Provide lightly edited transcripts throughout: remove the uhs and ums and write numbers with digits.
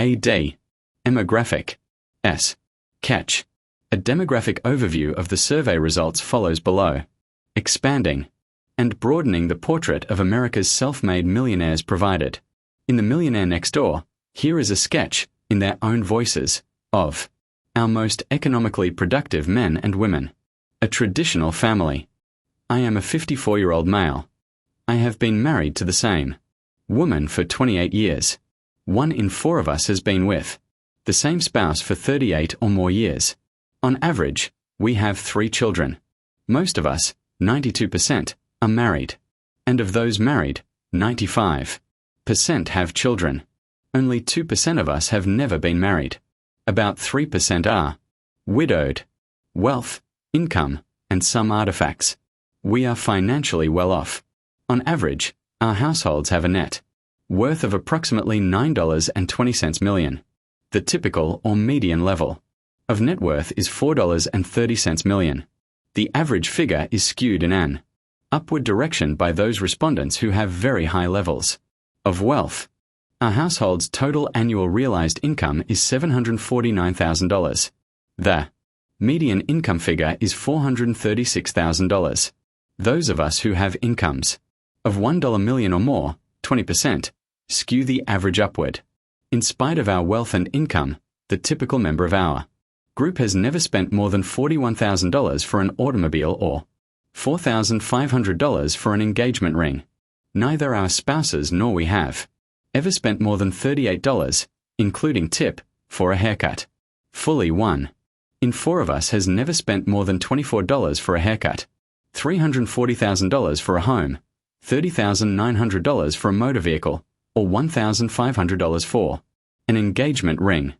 AD. Demographic. S. Catch. A demographic overview of the survey results follows below. Expanding and broadening the portrait of America's self-made millionaires provided. In The Millionaire Next Door, here is a sketch, in their own voices, of our most economically productive men and women. A traditional family. I am a 54-year-old male. I have been married to the same woman for 28 years. 1 in 4 of us has been with the same spouse for 38 or more years. On average, we have 3 children. Most of us, 92%, are married. And of those married, 95% have children. Only 2% of us have never been married. About 3% are widowed. Wealth, income, and some artifacts. We are financially well off. On average, our households have a net worth of approximately $9.20 million. The typical or median level of net worth is $4.30 million. The average figure is skewed in an upward direction by those respondents who have very high levels of wealth. Our household's total annual realized income is $749,000. The median income figure is $436,000. Those of us who have incomes of $1 million or more, 20%, skew the average upward. In spite of our wealth and income, the typical member of our group has never spent more than $41,000 for an automobile or $4,500 for an engagement ring. Neither our spouses nor we have ever spent more than $38, including tip, for a haircut. Fully 1 in 4 of us has never spent more than $24 for a haircut, $340,000 for a home, $30,900 for a motor vehicle, or $1,500 for an engagement ring.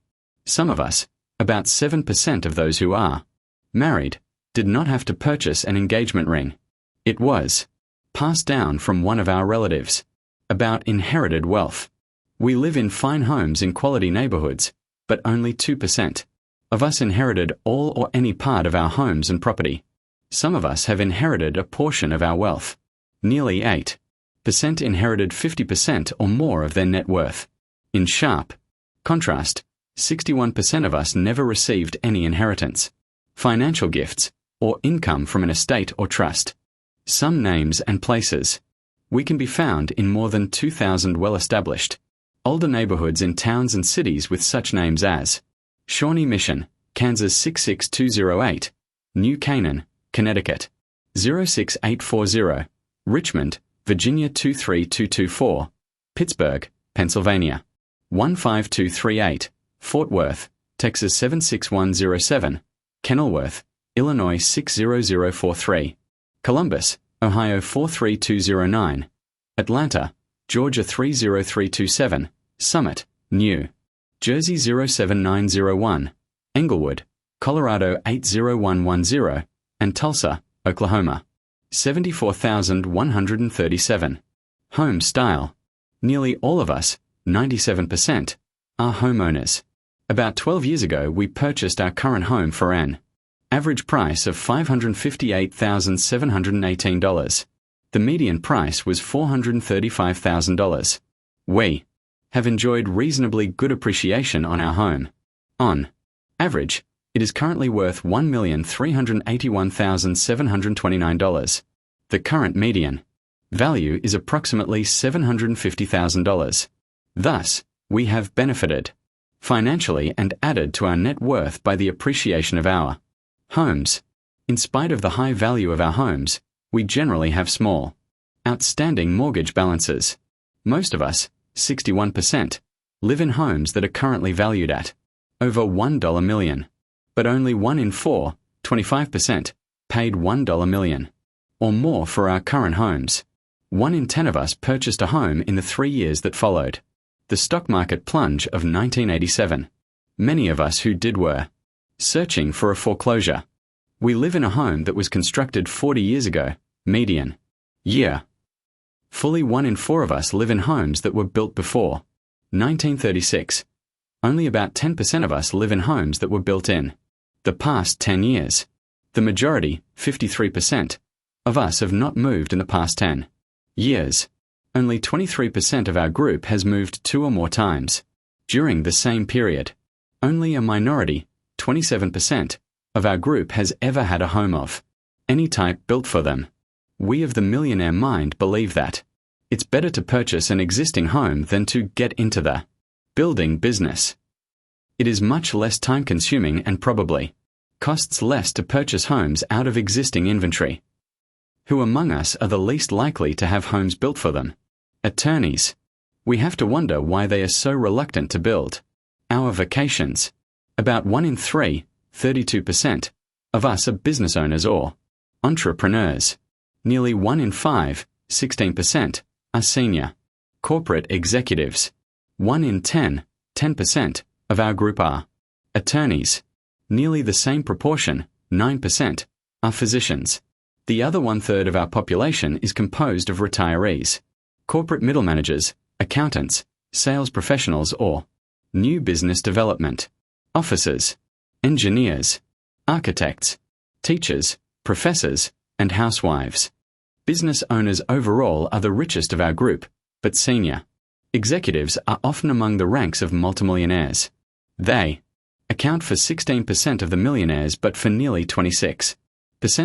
Some of us, about 7% of those who are married, did not have to purchase an engagement ring. It was passed down from one of our relatives. About inherited wealth. We live in fine homes in quality neighborhoods, but only 2% of us inherited all or any part of our homes and property. Some of us have inherited a portion of our wealth. Nearly 8% inherited 50% or more of their net worth. In sharp contrast, 61% of us never received any inheritance, financial gifts, or income from an estate or trust. Some names and places. We can be found in more than 2,000 well-established older neighborhoods in towns and cities with such names as Shawnee Mission, Kansas 66208, New Canaan, Connecticut 06840, Richmond, Virginia 23224, Pittsburgh, Pennsylvania 15238, Fort Worth, Texas 76107, Kenilworth, Illinois 60043, Columbus, Ohio 43209, Atlanta, Georgia 30327, Summit, New Jersey 07901, Englewood, Colorado 80110, and Tulsa, Oklahoma 74,137. Home style. Nearly all of us, 97%, are homeowners. About 12 years ago, we purchased our current home for an average price of $558,718. The median price was $435,000. We have enjoyed reasonably good appreciation on our home. On average, it is currently worth $1,381,729. The current median value is approximately $750,000. Thus, we have benefited financially and added to our net worth by the appreciation of our homes. In spite of the high value of our homes, we generally have small, outstanding mortgage balances. Most of us, 61%, live in homes that are currently valued at over $1 million. But only 1 in 4, 25%, paid $1 million or more for our current homes. 1 in 10 of us purchased a home in the 3 years that followed the stock market plunge of 1987. Many of us who did were searching for a foreclosure. We live in a home that was constructed 40 years ago, median year. Fully 1 in 4 of us live in homes that were built before 1936. Only about 10% of us live in homes that were built in the past 10 years. The majority, 53%, of us have not moved in the past 10 years. Only 23% of our group has moved 2 or more times. During the same period, only a minority, 27%, of our group has ever had a home of any type built for them. We of the Millionaire Mind believe that it's better to purchase an existing home than to get into the building business. It is much less time-consuming and probably costs less to purchase homes out of existing inventory. Who among us are the least likely to have homes built for them? Attorneys. We have to wonder why they are so reluctant to build our vacations. About 1 in 3, 32%, of us are business owners or entrepreneurs. Nearly 1 in 5, 16%, are senior corporate executives. 1 in 10, 10%, of our group are attorneys. Nearly the same proportion, 9%, are physicians. The other 1/3 of our population is composed of retirees, corporate middle managers, accountants, sales professionals or new business development officers, engineers, architects, teachers, professors, and housewives. Business owners overall are the richest of our group, but senior executives are often among the ranks of multimillionaires. They account for 16% of the millionaires but for nearly 26%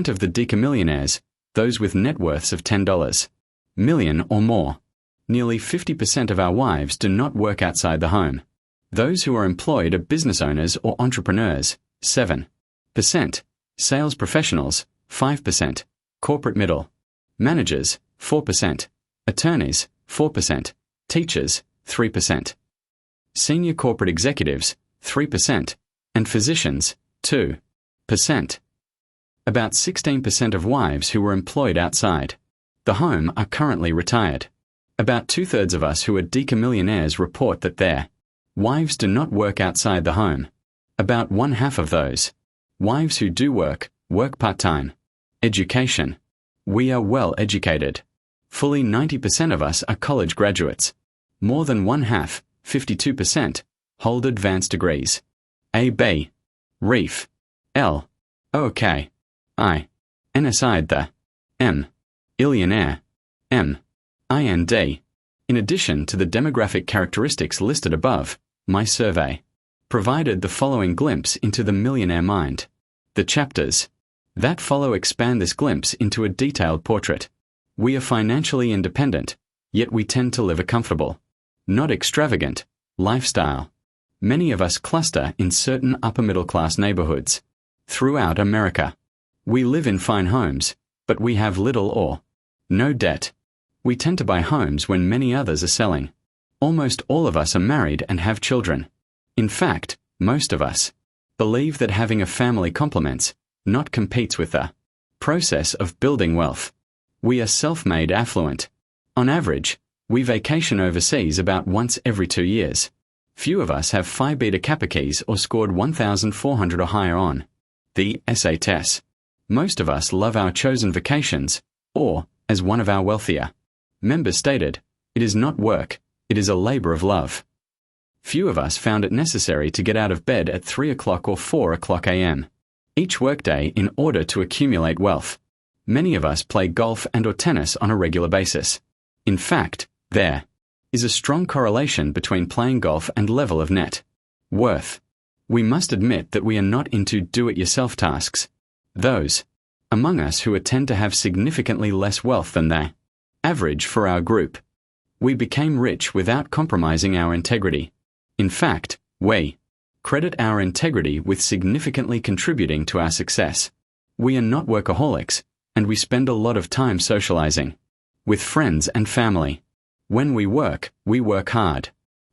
of the decamillionaires, those with net worths of $10 million or more. Nearly 50% of our wives do not work outside the home. Those who are employed are business owners or entrepreneurs, 7%, sales professionals, 5%, corporate middle managers, 4%, attorneys, 4%, teachers, 3%, senior corporate executives, 3%, and physicians, 2%. About 16% of wives who were employed outside the home are currently retired. About 2/3 of us who are decamillionaires report that their wives do not work outside the home. About 1/2 of those wives who do work part-time. Education. We are well educated. Fully 90% of us are college graduates. More than 1/2, 52%, hold advanced degrees. A.B. Reef. L. OK. I. NSI'd the M. Illionaire. M. IND. In addition to the demographic characteristics listed above, my survey provided the following glimpse into the millionaire mind. The chapters that follow expand this glimpse into a detailed portrait. We are financially independent, yet we tend to live a comfortable, not extravagant, lifestyle. Many of us cluster in certain upper-middle-class neighborhoods throughout America. We live in fine homes, but we have little or no debt. We tend to buy homes when many others are selling. Almost all of us are married and have children. In fact, most of us believe that having a family complements, not competes with the process of building wealth. We are self-made affluent. On average, we vacation overseas about once every 2 years. Few of us have Phi Beta Kappa keys or scored 1,400 or higher on the essay test. Most of us love our chosen vacations, or, as one of our wealthier members stated, it is not work, it is a labor of love. Few of us found it necessary to get out of bed at 3 o'clock or 4 o'clock a.m. each workday in order to accumulate wealth. Many of us play golf and/or tennis on a regular basis. In fact, there is a strong correlation between playing golf and level of net worth. We must admit that we are not into do-it-yourself tasks. Those among us who tend to have significantly less wealth than the average for our group. We became rich without compromising our integrity. In fact, we credit our integrity with significantly contributing to our success. We are not workaholics, and we spend a lot of time socializing with friends and family. When we work hard.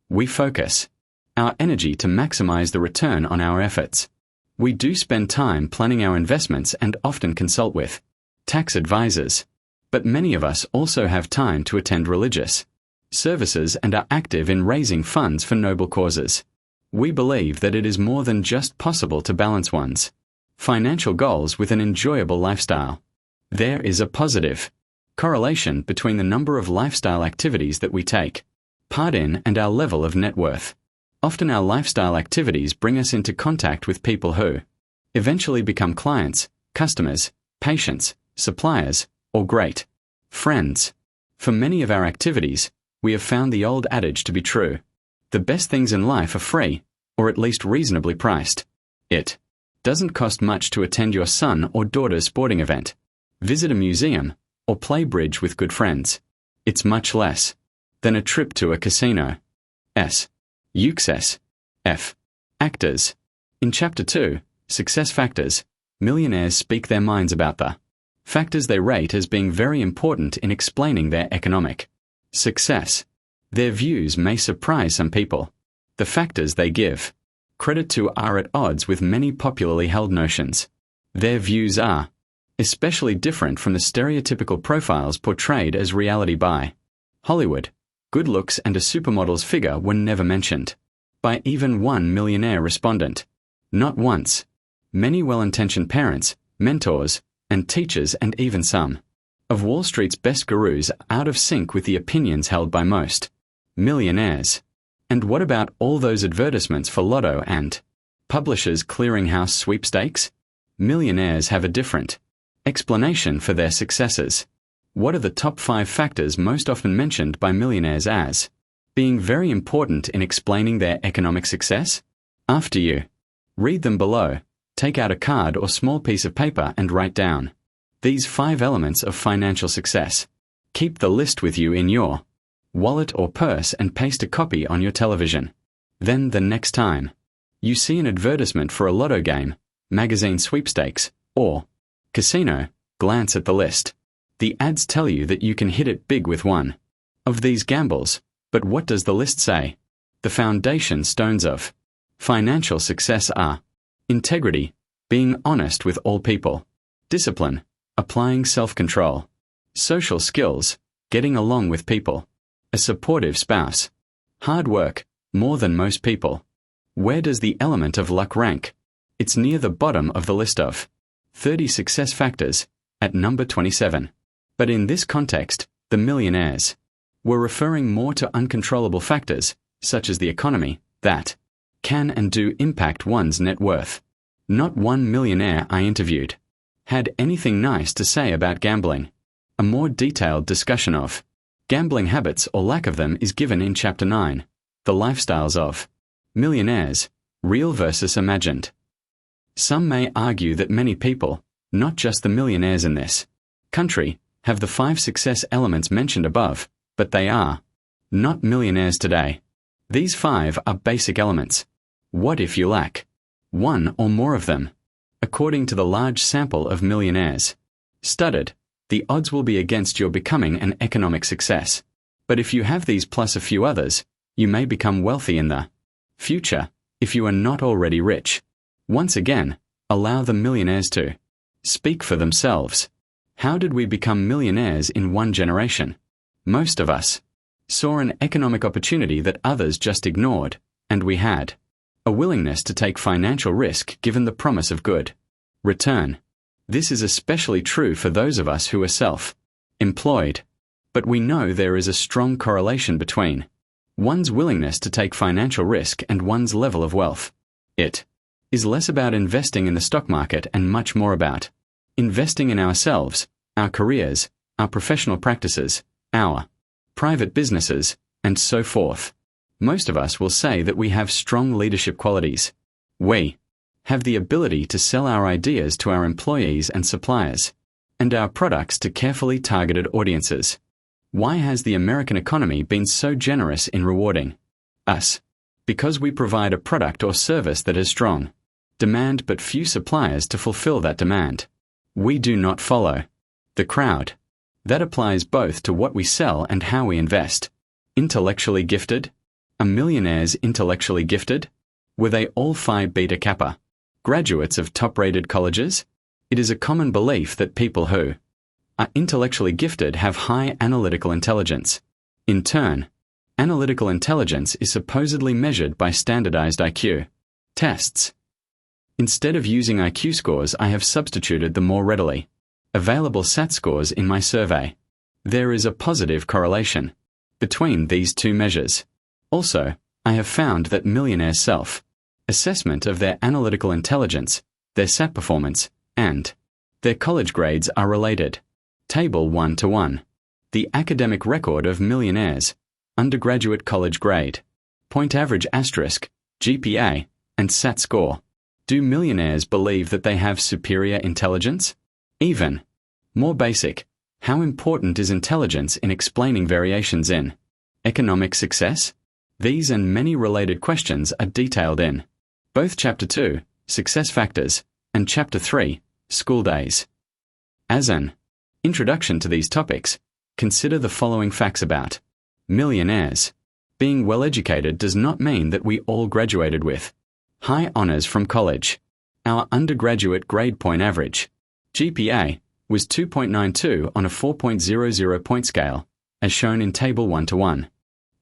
We focus our energy to maximize the return on our efforts. We do spend time planning our investments and often consult with tax advisors. But many of us also have time to attend religious services and are active in raising funds for noble causes. We believe that it is more than just possible to balance one's financial goals with an enjoyable lifestyle. There is a positive correlation between the number of lifestyle activities that we take part in and our level of net worth. Often our lifestyle activities bring us into contact with people who eventually become clients, customers, patients, suppliers, or great friends. For many of our activities, we have found the old adage to be true. The best things in life are free, or at least reasonably priced. It doesn't cost much to attend your son or daughter's sporting event, visit a museum, or play bridge with good friends. It's much less than a trip to a casino. Success. F. Actors. In Chapter 2, Success Factors, millionaires speak their minds about the factors they rate as being very important in explaining their economic success. Their views may surprise some people. The factors they give credit to are at odds with many popularly held notions. Their views are especially different from the stereotypical profiles portrayed as reality by Hollywood. Good looks and a supermodel's figure were never mentioned by even one millionaire respondent. Not once. Many well-intentioned parents, mentors, and teachers, and even some of Wall Street's best gurus are out of sync with the opinions held by most millionaires. And what about all those advertisements for lotto and publishers' clearinghouse sweepstakes? Millionaires have a different explanation for their successes. What are the top 5 factors most often mentioned by millionaires as being very important in explaining their economic success? After you read them below, take out a card or small piece of paper and write down these 5 elements of financial success. Keep the list with you in your wallet or purse and paste a copy on your television. Then the next time you see an advertisement for a lotto game, magazine sweepstakes, or casino, glance at the list. The ads tell you that you can hit it big with one of these gambles, but what does the list say? The foundation stones of financial success are integrity, being honest with all people; discipline, applying self-control; social skills, getting along with people; a supportive spouse; hard work, more than most people. Where does the element of luck rank? It's near the bottom of the list of 30 success factors, at number 27. But in this context, the millionaires were referring more to uncontrollable factors, such as the economy, that can and do impact one's net worth. Not one millionaire I interviewed had anything nice to say about gambling. A more detailed discussion of gambling habits or lack of them is given in Chapter 9, The Lifestyles of Millionaires, Real versus Imagined. Some may argue that many people, not just the millionaires in this country, have the 5 success elements mentioned above, but they are not millionaires today. These 5 are basic elements. What if you lack one or more of them? According to the large sample of millionaires studied, the odds will be against your becoming an economic success. But if you have these plus a few others, you may become wealthy in the future, if you are not already rich. Once again, allow the millionaires to speak for themselves. How did we become millionaires in one generation? Most of us saw an economic opportunity that others just ignored, and we had a willingness to take financial risk given the promise of good return. This is especially true for those of us who are self-employed. But we know there is a strong correlation between one's willingness to take financial risk and one's level of wealth. It is less about investing in the stock market and much more about investing in ourselves, our careers, our professional practices, our private businesses, and so forth. Most of us will say that we have strong leadership qualities. We have the ability to sell our ideas to our employees and suppliers, and our products to carefully targeted audiences. Why has the American economy been so generous in rewarding us? Because we provide a product or service that has strong demand but few suppliers to fulfill that demand. We do not follow the crowd. That applies both to what we sell and how we invest. Intellectually gifted? Are millionaires intellectually gifted? Were they all Phi Beta Kappa graduates of top-rated colleges? It is a common belief that people who are intellectually gifted have high analytical intelligence. In turn, analytical intelligence is supposedly measured by standardized IQ tests. Instead of using IQ scores, I have substituted the more readily available SAT scores in my survey. There is a positive correlation between these two measures. Also, I have found that millionaire self-assessment of their analytical intelligence, their SAT performance, and their college grades are related. Table 1-to-1. The academic record of millionaires. Undergraduate college grade. point average asterisk, GPA, and SAT score. Do millionaires believe that they have superior intelligence? Even more basic, how important is intelligence in explaining variations in economic success? These and many related questions are detailed in both Chapter 2, Success Factors, and Chapter 3, School Days. As an introduction to these topics, consider the following facts about millionaires. Being well-educated does not mean that we all graduated with high honors from college. Our undergraduate grade point average, GPA, was 2.92 on a 4.00 point scale, as shown in Table 1:1.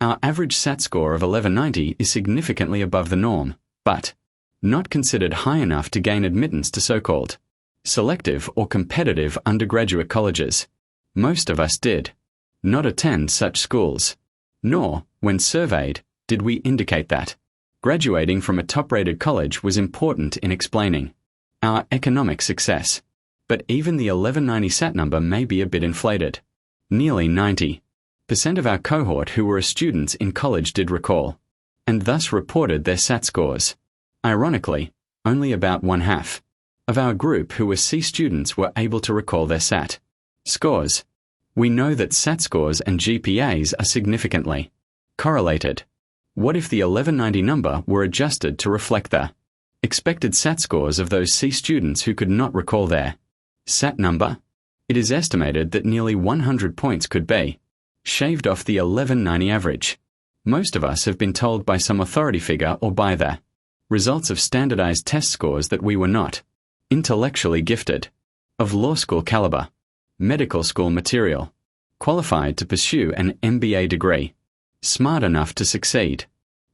Our average SAT score of 1190 is significantly above the norm, but not considered high enough to gain admittance to so-called selective or competitive undergraduate colleges. Most of us did not attend such schools, nor, when surveyed, did we indicate that graduating from a top-rated college was important in explaining our economic success. But even the 1190 SAT number may be a bit inflated. Nearly 90% of our cohort who were students in college did recall, and thus reported their SAT scores. Ironically, only about one-half of our group who were C students were able to recall their SAT scores. We know that SAT scores and GPAs are significantly correlated. What if the 1190 number were adjusted to reflect the expected SAT scores of those C students who could not recall their SAT number? It is estimated that nearly 100 points could be shaved off the 1190 average. Most of us have been told by some authority figure or by the results of standardized test scores that we were not intellectually gifted, of law school caliber, medical school material, qualified to pursue an MBA degree, smart enough to succeed.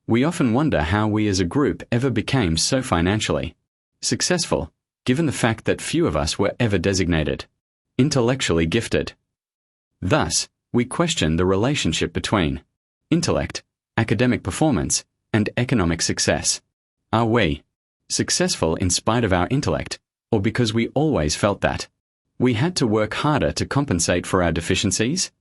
We often wonder how we as a group ever became so financially successful, given the fact that few of us were ever designated intellectually gifted. Thus, we question the relationship between intellect, academic performance, and economic success. Are we successful in spite of our intellect, or because we always felt that we had to work harder to compensate for our deficiencies?